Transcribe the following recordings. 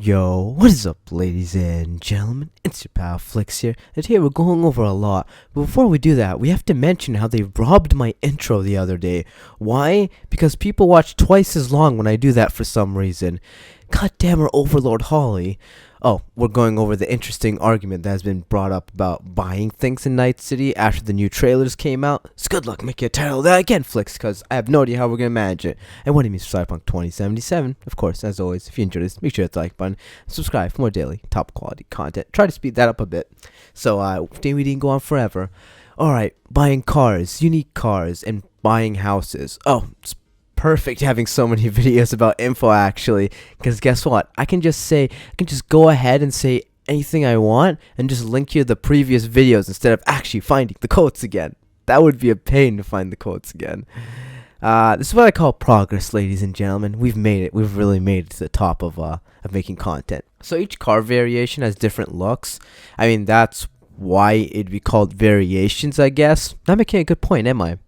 Yo, what is up, ladies and gentlemen? It's your pal Flix here, and here we're going over a lot. But before we do that, we have to mention how they robbed my intro the other day. Why? Because people watch twice as long when I do that for some reason. God damn her, Overlord Holly. Oh, we're going over the interesting argument that has been brought up about buying things in Night City after the new trailers came out. It's good luck making a title of that again, Flix, because I have no idea how we're going to manage it. And what it means for Cyberpunk 2077. Of course, as always, if you enjoyed this, make sure to hit the like button. Subscribe for more daily, top quality content. Try to speed that up a bit. So, we didn't go on forever. Alright, buying cars, unique cars, and buying houses. Oh, it's perfect having so many videos about info actually, because guess what, I can just go ahead and say anything I want and just link you the previous videos instead of actually finding the quotes again. That would be a pain to find the quotes again. This is what I call progress, ladies and gentlemen. We've made it. We've really made it to the top of making content. So each car variation has different looks. I mean, that's why it'd be called variations, I guess. Not making a good point, am I?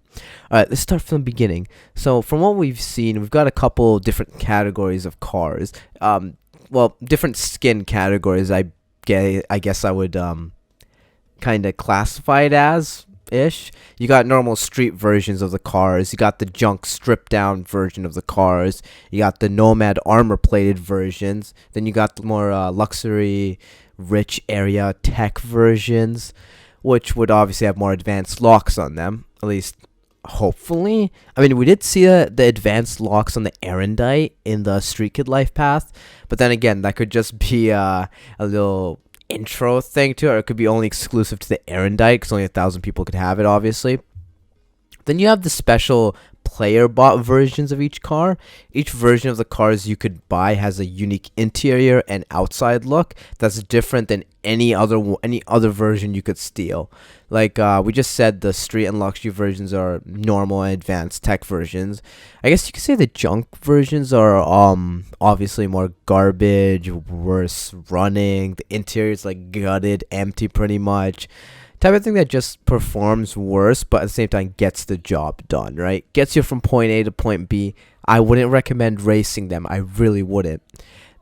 Alright, let's start from the beginning. So, from what we've seen, we've got a couple different categories of cars. Different skin categories, I guess I would kind of classify it as ish. You got normal street versions of the cars. You got the junk stripped down version of the cars. You got the nomad armor plated versions. Then you got the more luxury, rich area tech versions, which would obviously have more advanced locks on them, at least hopefully. I mean, we did see the advanced locks on the Erendite in the Street Kid Life path, but then again, that could just be a little intro thing to it, or it could be only exclusive to the Erendite, because only 1,000 people could have it, obviously. Then you have the special player bought versions of each car. Each version of the cars you could buy has a unique interior and outside look that's different than any other version you could steal. Like we just said, the street and luxury versions are normal and advanced tech versions. I guess you could say the junk versions are obviously more garbage, worse running. The interior is like gutted, empty pretty much. Type of thing that just performs worse, but at the same time gets the job done, right? Gets you from point A to point B. I wouldn't recommend racing them. I really wouldn't.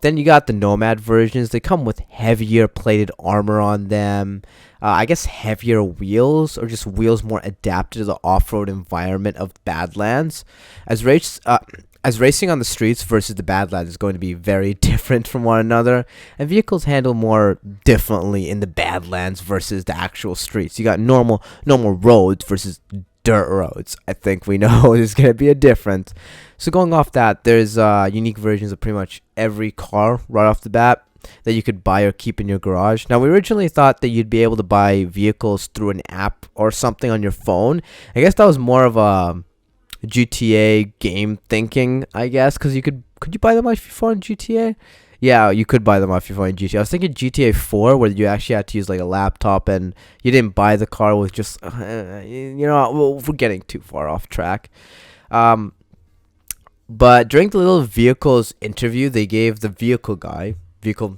Then you got the Nomad versions. They come with heavier plated armor on them. I guess heavier wheels, or just wheels more adapted to the off-road environment of Badlands. As racing on the streets versus the Badlands is going to be very different from one another, and vehicles handle more differently in the Badlands versus the actual streets. You got normal roads versus dirt roads. I think we know there's going to be a difference. So going off that, there's unique versions of pretty much every car right off the bat that you could buy or keep in your garage. Now, we originally thought that you'd be able to buy vehicles through an app or something on your phone. I guess that was more of a GTA game thinking, I guess, because could you buy them off your phone in GTA? Yeah, you could buy them off your phone in GTA. I was thinking GTA 4, where you actually had to use like a laptop and you didn't buy the car with just, we're getting too far off track. But during the little vehicles interview, they gave the vehicle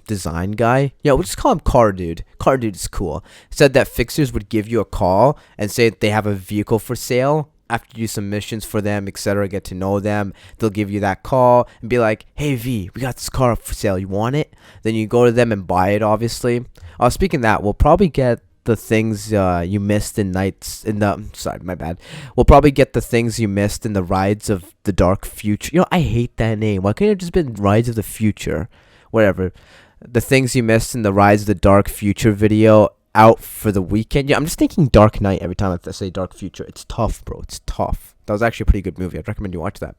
design guy, we'll just call him Car Dude. Car Dude is cool. Said that fixers would give you a call and say that they have a vehicle for sale. After you do some missions for them, etc., get to know them, they'll give you that call and be like, "Hey V, we got this car up for sale. You want it?" Then you go to them and buy it. Obviously. Speaking of that, we'll probably get the things you missed in We'll probably get the things you missed in the Rides of the Dark Future. I hate that name. Why couldn't it have just been Rides of the Future? Whatever. The things you missed in the Rides of the Dark Future video out for the weekend. I'm just thinking Dark Knight every time I say Dark Future. It's tough, bro. It's tough. That was actually a pretty good movie. I'd recommend you watch that.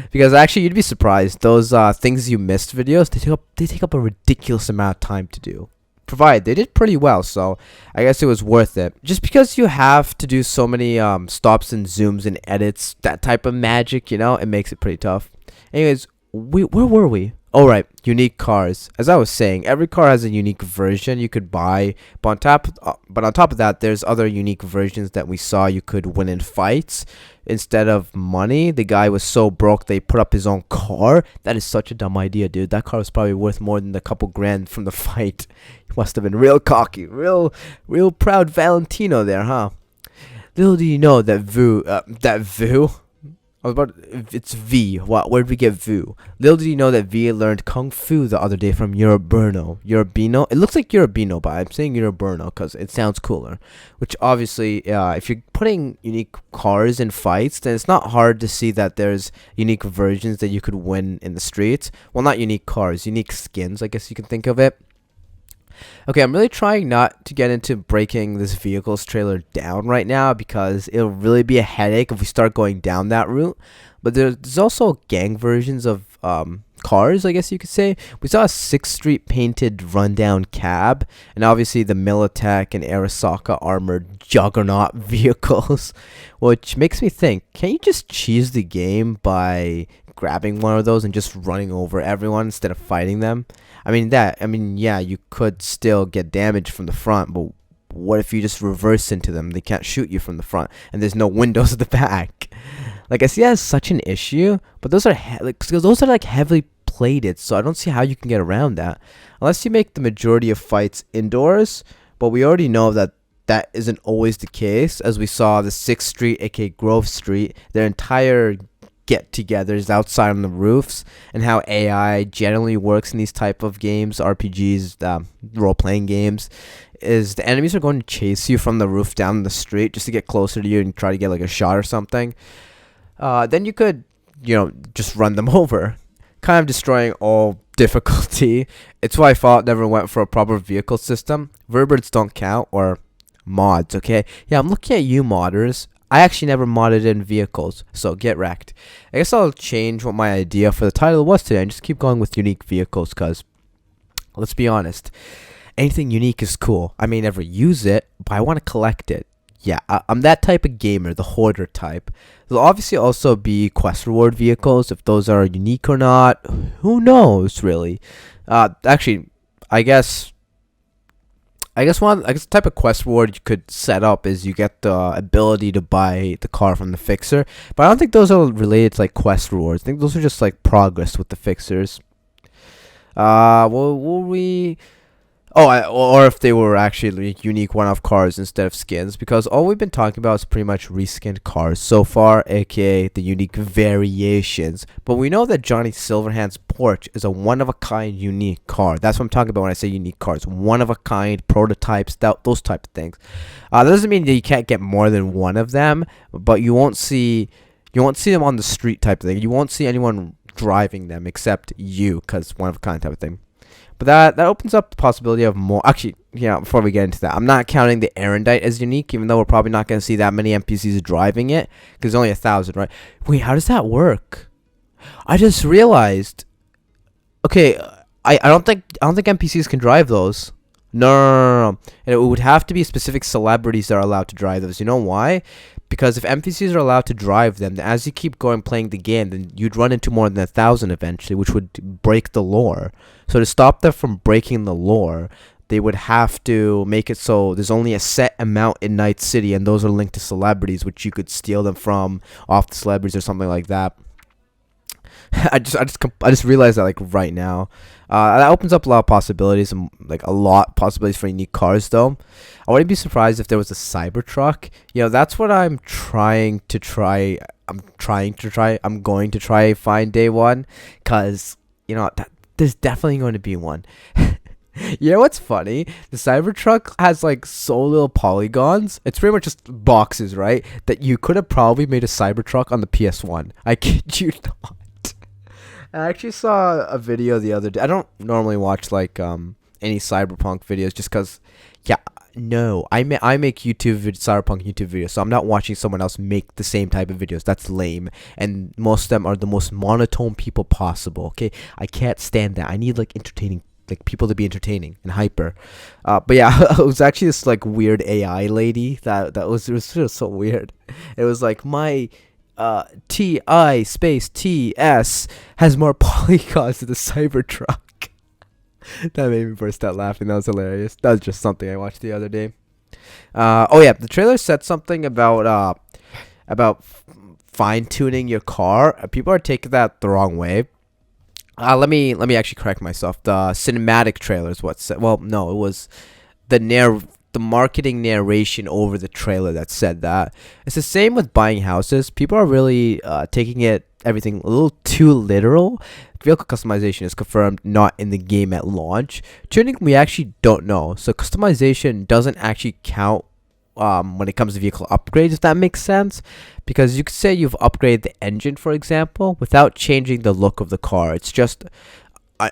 Because actually, you'd be surprised. Those things you missed videos, they take up a ridiculous amount of time to do. Provided they did pretty well, so I guess it was worth it. Just because you have to do so many stops and zooms and edits, that type of magic, it makes it pretty tough. Anyways, where were we? Oh, right, unique cars. As I was saying, every car has a unique version you could buy, but on top of that, there's other unique versions that we saw you could win in fights. Instead of money, the guy was so broke they put up his own car. That is such a dumb idea, dude. That car was probably worth more than the couple grand from the fight. He must have been real cocky, real proud Valentino there, huh? Little do you know that Vu, I was about. It's V. What? Where did we get Vu? Little did you know that V learned Kung Fu the other day from Euroburno. Eurobino? It looks like Eurobino, but I'm saying Euroburno because it sounds cooler. Which obviously, if you're putting unique cars in fights, then it's not hard to see that there's unique versions that you could win in the streets. Well, not unique cars, unique skins, I guess you can think of it. Okay, I'm really trying not to get into breaking this vehicle's trailer down right now because it'll really be a headache if we start going down that route. But there's also gang versions of cars, I guess you could say. We saw a 6th Street painted rundown cab, and obviously the Militech and Arasaka armored juggernaut vehicles, which makes me think, can't you just cheese the game by grabbing one of those and just running over everyone instead of fighting them? Yeah, you could still get damage from the front, but what if you just reverse into them? They can't shoot you from the front, and there's no windows at the back. Like, I see that as such an issue, but those are like heavily plated, so I don't see how you can get around that unless you make the majority of fights indoors. But we already know that that isn't always the case, as we saw the 6th Street, aka Grove Street, their entire get-togethers outside on the roofs, and how AI generally works in these type of games, RPGs, role-playing games, is the enemies are going to chase you from the roof down the street just to get closer to you and try to get like a shot or something. Then you could, just run them over, kind of destroying all difficulty. It's why Fallout never went for a proper vehicle system. Verberts don't count, or mods, okay? Yeah, I'm looking at you modders. I actually never modded in vehicles, so get wrecked. I guess I'll change what my idea for the title was today and just keep going with unique vehicles, because, let's be honest, anything unique is cool. I may never use it, but I want to collect it. Yeah, I'm that type of gamer, the hoarder type. There'll obviously also be quest reward vehicles. If those are unique or not, who knows, really? Actually, I guess the type of quest reward you could set up is you get the ability to buy the car from the fixer. But I don't think those are related to like quest rewards. I think those are just like progress with the fixers. Will we? Or if they were actually unique one-off cars instead of skins, because all we've been talking about is pretty much reskinned cars so far, aka the unique variations. But we know that Johnny Silverhand's Porsche is a one-of-a-kind unique car. That's what I'm talking about when I say unique cars. One-of-a-kind prototypes, those type of things. That doesn't mean that you can't get more than one of them, but you won't see them on the street type of thing. You won't see anyone driving them except you, because one-of-a-kind type of thing. But that opens up the possibility of more. Actually, before we get into that, I'm not counting the Erendite as unique, even though we're probably not going to see that many NPCs driving it, because only 1,000, right? Wait, how does that work? I just realized. Okay, I don't think NPCs can drive those. No. And it would have to be specific celebrities that are allowed to drive those. You know why? Because if NPCs are allowed to drive them, then as you keep going playing the game, then you'd run into more than 1,000 eventually, which would break the lore. So to stop them from breaking the lore, they would have to make it so there's only a set amount in Night City, and those are linked to celebrities, which you could steal them from off the celebrities or something like that. I just realized that like right now. That opens up a lot of possibilities, and like a lot of possibilities for unique cars though. I wouldn't be surprised if there was a Cybertruck. That's what I'm trying to try. I'm going to try find day one, cause there's definitely going to be one. You know what's funny? The Cybertruck has like so little polygons. It's pretty much just boxes, right? That you could have probably made a Cybertruck on the PS1. I kid you not. I actually saw a video the other day. I don't normally watch like any Cyberpunk videos just because, I make Cyberpunk YouTube videos, so I'm not watching someone else make the same type of videos. That's lame, and most of them are the most monotone people possible. Okay, I can't stand that. I need like entertaining, like people to be entertaining and hyper. But yeah, it was actually this like weird AI lady it was just so weird. It was like my TI space TS has more polygons than the Cybertruck. That made me burst out laughing. That was hilarious. That was just something I watched the other day. The trailer said something about fine tuning your car. People are taking that the wrong way. Let me actually correct myself. The cinematic trailer is what said. Well, no, it was the the marketing narration over the trailer that said that. It's the same with buying houses. People are really taking everything a little too literal. Vehicle customization is confirmed not in the game at launch. Tuning, we actually don't know. So customization doesn't actually count when it comes to vehicle upgrades, if that makes sense. Because you could say you've upgraded the engine, for example, without changing the look of the car. It's just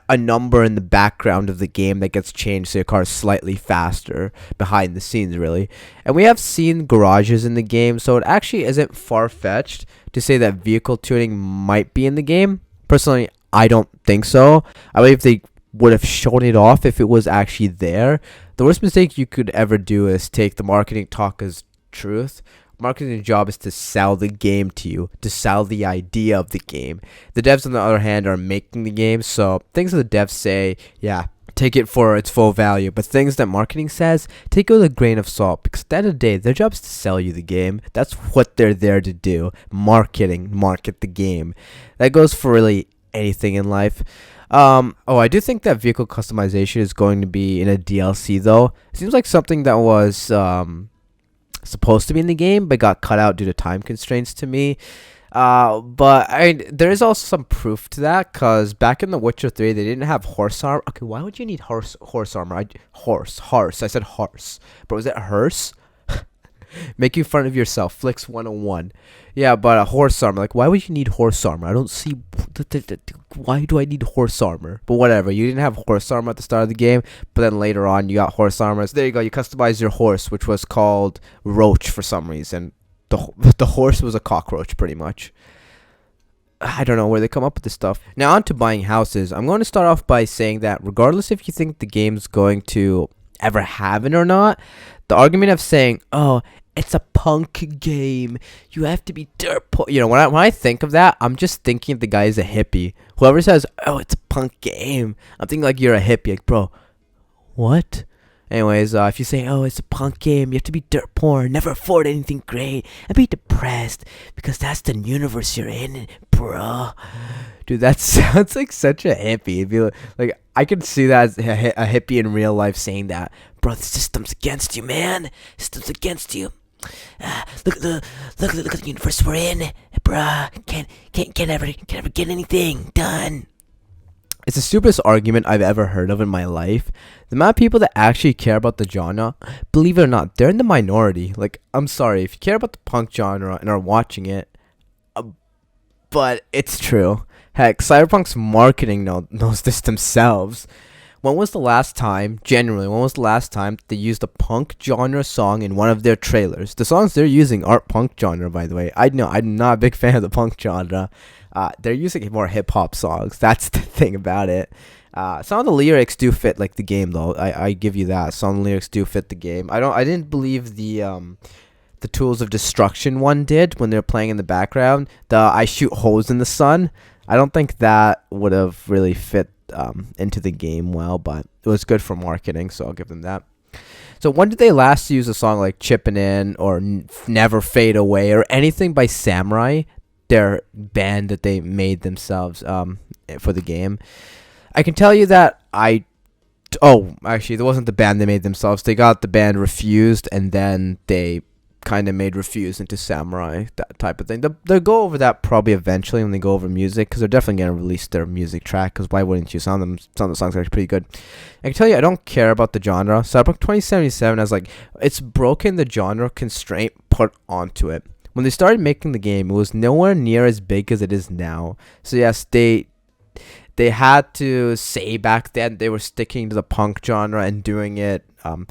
a number in the background of the game that gets changed so your car is slightly faster behind the scenes, really. And we have seen garages in the game, so it actually isn't far-fetched to say that vehicle tuning might be in the game. Personally, I don't think so. I believe they would have shown it off if it was actually there. The worst mistake you could ever do is take the marketing talk as truth. Marketing's job is to sell the game to you, to sell the idea of the game. The devs, on the other hand, are making the game, so things that the devs say, yeah, take it for its full value. But things that marketing says, take it with a grain of salt, because at the end of the day, their job is to sell you the game. That's what they're there to do. Market the game. That goes for really anything in life. I do think that vehicle customization is going to be in a DLC, though. It seems like something that was supposed to be in the game but got cut out due to time constraints to me. But there is also some proof to that, because back in The Witcher 3 they didn't have horse armor. Okay, why would you need horse armor? I said horse, but was it hearse? Making fun of yourself, Flicks 101. Yeah, but a horse armor, like, why would you need horse armor? I don't see why do I need horse armor? But whatever, you didn't have horse armor at the start of the game, but then later on you got horse armor. So there you go, you customized your horse, which was called Roach for some reason. The horse was a cockroach, pretty much. I don't know where they come up with this stuff. Now on to buying houses. I'm going to start off by saying that regardless if you think the game's going to ever have it or not, the argument of saying, oh, it's a punk game, you have to be dirt poor. You know, when I think of that, I'm just thinking of the guy is a hippie. Whoever says, oh, it's a punk game, I'm thinking like you're a hippie. Like, bro, what? Anyways, if you say, oh, it's a punk game, you have to be dirt poor, never afford anything great, and be depressed, because that's the universe you're in, bro. Dude, that sounds like such a hippie. If you, like, I could see that as a hippie in real life saying that. Bro, the system's against you, man. The system's against you. Look at the universe we're in, bruh. Can't ever get anything done. It's the stupidest argument I've ever heard of in my life. The amount of people that actually care about the genre, believe it or not, they're in the minority. Like, I'm sorry, if you care about the punk genre and are watching it, but it's true. Heck, Cyberpunk's marketing knows this themselves. When was the last time they used a punk genre song in one of their trailers? The songs they're using aren't punk genre, by the way. I know, I'm not a big fan of the punk genre. They're using more hip-hop songs. That's the thing about it. Some of the lyrics do fit like the game, though. I give you that. Some of the lyrics do fit the game. I didn't believe the Tools of Destruction one did when they were playing in the background. The I shoot holes in the sun. I don't think that would have really fit into the game well, but it was good for marketing, so I'll give them that. So when did they last use a song like Chippin' In or Never Fade Away or anything by Samurai, their band that they made themselves for the game? I can tell you that actually, that wasn't the band they made themselves. They got the band Refused, and then they kind of made Refused into Samurai, that type of thing. They'll go over that probably eventually when they go over music, because they're definitely going to release their music track, because why wouldn't you? Some of the songs are actually pretty good. I can tell you, I don't care about the genre. Cyberpunk 2077 has, like, it's broken the genre constraint put onto it. When they started making the game, it was nowhere near as big as it is now. So yes, they had to say back then they were sticking to the punk genre and doing it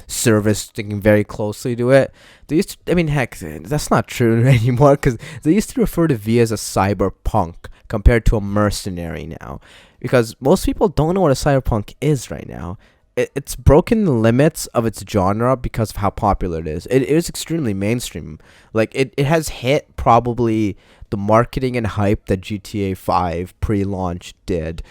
sticking very closely to it. They used to, I mean, heck, that's not true anymore, because they used to refer to V as a cyberpunk compared to a mercenary now, because most people don't know what a cyberpunk is right now. It's broken the limits of its genre because of how popular it is. It is extremely mainstream. Like, it has hit probably the marketing and hype that GTA 5 pre-launch did.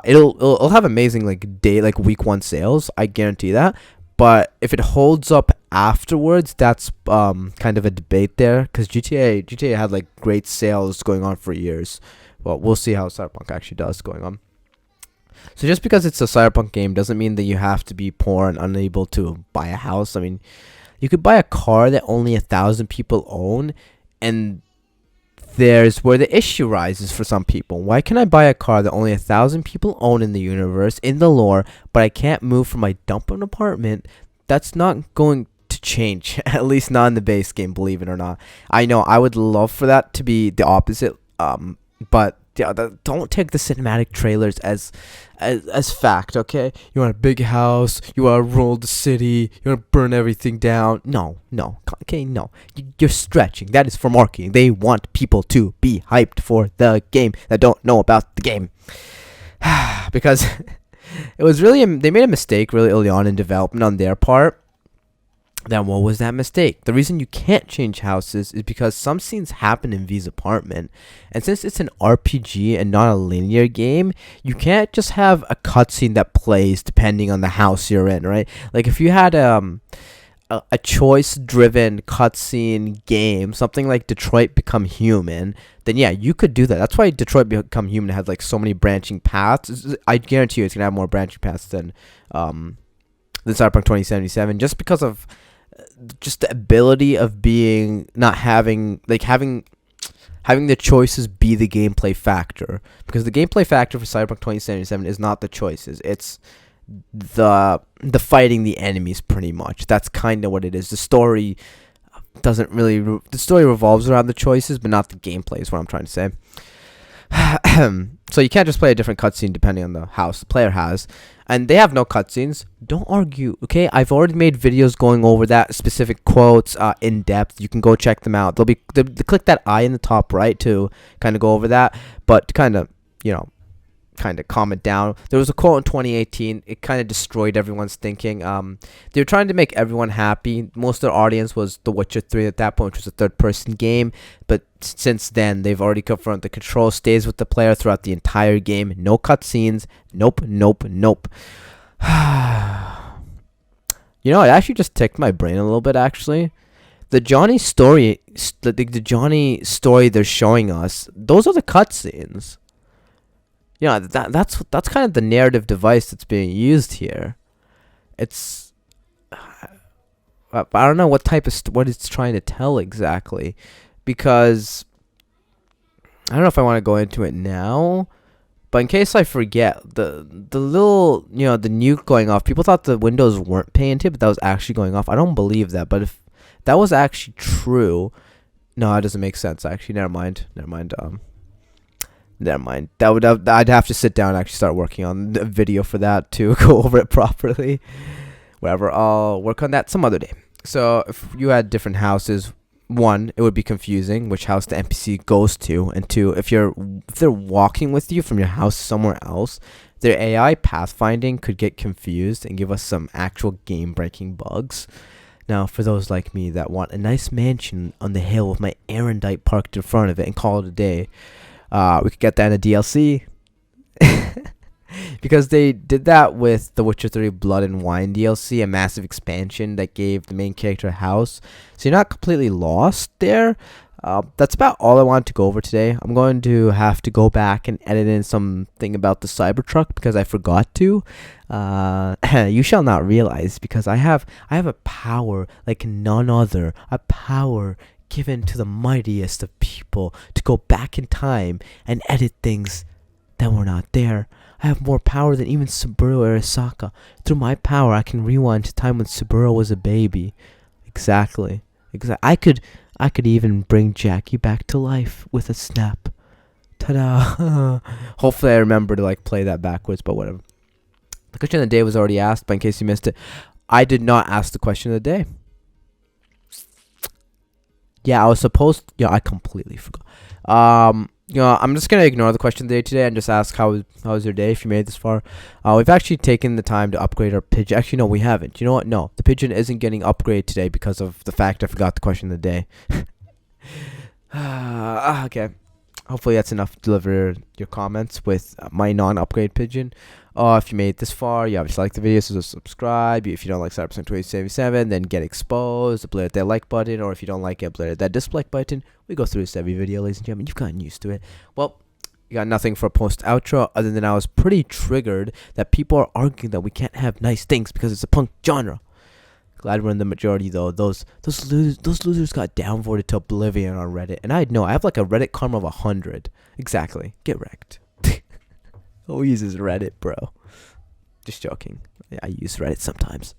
It'll have amazing week 1 sales, I guarantee that. But if it holds up afterwards, that's kind of a debate there, because GTA had like great sales going on for years. Well, we'll see how Cyberpunk actually does going on. So just because it's a cyberpunk game doesn't mean that you have to be poor and unable to buy a house. I mean, you could buy a car that only 1,000 people own, and there's where the issue rises for some people. Why can I buy a car that only 1,000 people own in the universe, in the lore, but I can't move from my dumping apartment? That's not going to change, at least not in the base game, believe it or not. I know I would love for that to be the opposite, but yeah, don't take the cinematic trailers as fact, okay? You want a big house, you want to rule the city, you want to burn everything down. No, okay, no. You're stretching. That is for marketing. They want people to be hyped for the game that don't know about the game. Because it was really, they made a mistake really early on in development on their part. Then what was that mistake? The reason you can't change houses is because some scenes happen in V's apartment. And since it's an RPG and not a linear game, you can't just have a cutscene that plays depending on the house you're in, right? Like if you had a choice-driven cutscene game, something like Detroit Become Human, then yeah, you could do that. That's why Detroit Become Human has like so many branching paths. I guarantee you it's going to have more branching paths than Cyberpunk 2077, just because of just the ability of being not having the choices be the gameplay factor, because the gameplay factor for Cyberpunk 2077 is not the choices, it's the fighting the enemies. Pretty much that's kind of what it is. The story the story revolves around the choices, but not the gameplay is what I'm trying to say. So you can't just play a different cutscene depending on the house the player has, and they have no cutscenes. Don't argue, okay? I've already made videos going over that specific quotes in depth. You can go check them out. They'll click that I in the top right to kind of go over that, but kind of calm it down. There was a quote in 2018. It kind of destroyed everyone's thinking. They were trying to make everyone happy. Most of their audience was The Witcher 3 at that point, which was a third-person game. But since then, they've already confirmed the control stays with the player throughout the entire game. No cutscenes. Nope. You know, it actually just ticked my brain a little bit, actually. The Johnny story, the Johnny story they're showing us, those are the cutscenes. Yeah, that's kind of the narrative device that's being used here. It's I don't know what type of what it's trying to tell exactly, because I don't know if I want to go into it now, but in case I forget, the little the nuke going off, people thought the windows weren't painted, but that was actually going off. I don't believe that, but if that was actually true, no, it doesn't make sense. Actually, never mind. I'd have to sit down and actually start working on the video for that to go over it properly. Whatever, I'll work on that some other day. So if you had different houses, one, it would be confusing which house the NPC goes to, and two, if they're walking with you from your house somewhere else, their AI pathfinding could get confused and give us some actual game-breaking bugs. Now, for those like me that want a nice mansion on the hill with my Erendite parked in front of it and call it a day, we could get that in a DLC. Because they did that with The Witcher 3 Blood and Wine DLC, a massive expansion that gave the main character a house. So you're not completely lost there. That's about all I wanted to go over today. I'm going to have to go back and edit in something about the Cybertruck because I forgot to. You shall not realize, because I have a power like none other. A power given to the mightiest of people to go back in time and edit things that were not there. I have more power than even Subaru Arasaka. Through my power, I can rewind to time when Subaru was a baby. Exactly. I could even bring Jackie back to life with a snap. Ta-da! Hopefully I remember to play that backwards, but whatever. The question of the day was already asked, but in case you missed it, I did not ask the question of the day. Yeah, I was supposed. Yeah, I completely forgot. I'm just gonna ignore the question of the day today and just ask how was your day if you made it this far. We've actually taken the time to upgrade our pigeon. Actually, no, we haven't. You know what? No, the pigeon isn't getting upgraded today because of the fact I forgot the question of the day. Okay. Hopefully that's enough to deliver your comments with my non-upgrade pigeon. If you made it this far, you obviously like the video, so subscribe. If you don't like Cyberpunk 2077, then get exposed. Blur that like button, or if you don't like it, blur that dislike button. We go through this every video, ladies and gentlemen. You've gotten used to it. Well, You got nothing for post outro other than I was pretty triggered that people are arguing that we can't have nice things because it's a punk genre. Glad we're in the majority though. Those losers got downvoted to oblivion on Reddit, and I know I have like a Reddit karma of 100. Exactly. Get wrecked. Who uses Reddit, bro? Just joking. I use Reddit sometimes.